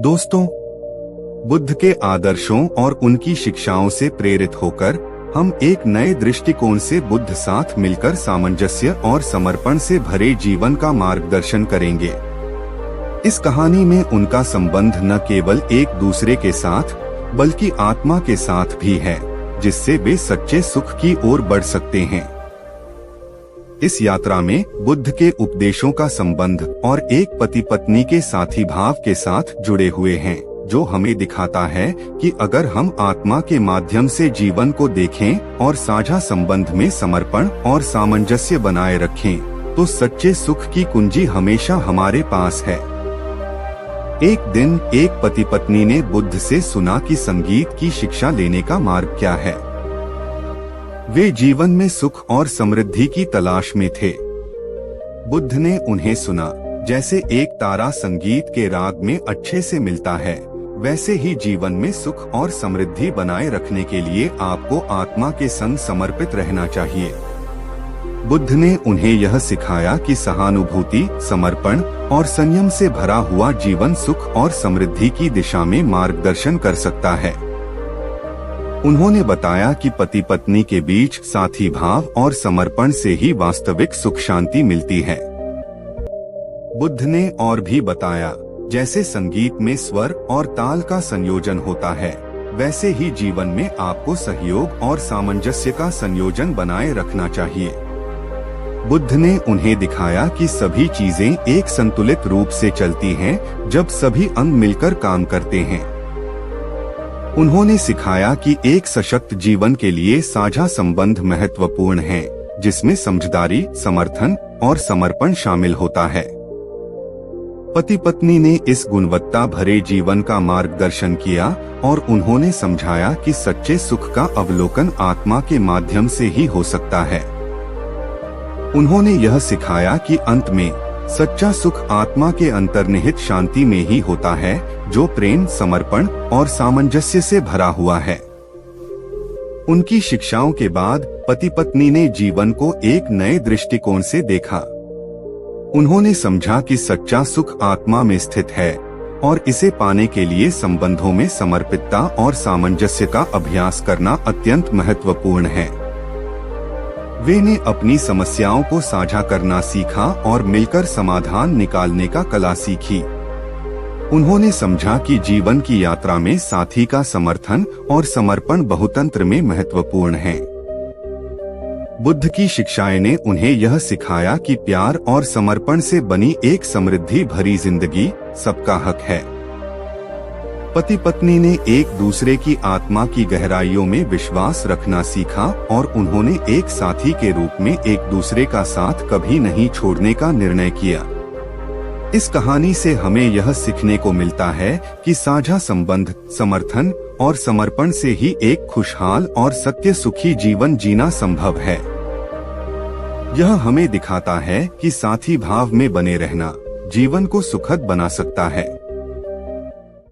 दोस्तों, बुद्ध के आदर्शों और उनकी शिक्षाओं से प्रेरित होकर हम एक नए दृष्टिकोण से बुद्ध साथ मिलकर सामंजस्य और समर्पण से भरे जीवन का मार्गदर्शन करेंगे। इस कहानी में उनका संबंध न केवल एक दूसरे के साथ बल्कि आत्मा के साथ भी है, जिससे वे सच्चे सुख की ओर बढ़ सकते हैं। इस यात्रा में बुद्ध के उपदेशों का संबंध और एक पति पत्नी के साथी भाव के साथ जुड़े हुए हैं, जो हमें दिखाता है कि अगर हम आत्मा के माध्यम से जीवन को देखें और साझा संबंध में समर्पण और सामंजस्य बनाए रखें, तो सच्चे सुख की कुंजी हमेशा हमारे पास है। एक दिन एक पति पत्नी ने बुद्ध से सुना कि संगीत की शिक्षा लेने का मार्ग क्या है। वे जीवन में सुख और समृद्धि की तलाश में थे। बुद्ध ने उन्हें सुना, जैसे एक तारा संगीत के राग में अच्छे से मिलता है, वैसे ही जीवन में सुख और समृद्धि बनाए रखने के लिए आपको आत्मा के संग समर्पित रहना चाहिए। बुद्ध ने उन्हें यह सिखाया कि सहानुभूति, समर्पण और संयम से भरा हुआ जीवन सुख और समृद्धि की दिशा में मार्गदर्शन कर सकता है। उन्होंने बताया कि पति पत्नी के बीच साथी भाव और समर्पण से ही वास्तविक सुख शांति मिलती है। बुद्ध ने और भी बताया, जैसे संगीत में स्वर और ताल का संयोजन होता है, वैसे ही जीवन में आपको सहयोग और सामंजस्य का संयोजन बनाए रखना चाहिए। बुद्ध ने उन्हें दिखाया कि सभी चीजें एक संतुलित रूप से चलती हैं जब सभी अंग मिलकर काम करते हैं। उन्होंने सिखाया कि एक सशक्त जीवन के लिए साझा संबंध महत्वपूर्ण है, जिसमें समझदारी, समर्थन और समर्पण शामिल होता है। पति पत्नी ने इस गुणवत्ता भरे जीवन का मार्गदर्शन किया और उन्होंने समझाया कि सच्चे सुख का अवलोकन आत्मा के माध्यम से ही हो सकता है। उन्होंने यह सिखाया कि अंत में सच्चा सुख आत्मा के अंतर्निहित शांति में ही होता है, जो प्रेम, समर्पण और सामंजस्य से भरा हुआ है। उनकी शिक्षाओं के बाद पति पत्नी ने जीवन को एक नए दृष्टिकोण से देखा। उन्होंने समझा कि सच्चा सुख आत्मा में स्थित है और इसे पाने के लिए संबंधों में समर्पितता और सामंजस्य का अभ्यास करना अत्यंत महत्वपूर्ण है। वे ने अपनी समस्याओं को साझा करना सीखा और मिलकर समाधान निकालने का कला सीखी। उन्होंने समझा कि जीवन की यात्रा में साथी का समर्थन और समर्पण बहुतंत्र में महत्वपूर्ण है। बुद्ध की शिक्षाएं ने उन्हें यह सिखाया कि प्यार और समर्पण से बनी एक समृद्धि भरी जिंदगी सबका हक है। पति पत्नी ने एक दूसरे की आत्मा की गहराइयों में विश्वास रखना सीखा और उन्होंने एक साथी के रूप में एक दूसरे का साथ कभी नहीं छोड़ने का निर्णय किया। इस कहानी से हमें यह सीखने को मिलता है कि साझा संबंध, समर्थन और समर्पण से ही एक खुशहाल और सत्य सुखी जीवन जीना संभव है। यह हमें दिखाता है कि साथी भाव में बने रहना जीवन को सुखद बना सकता है।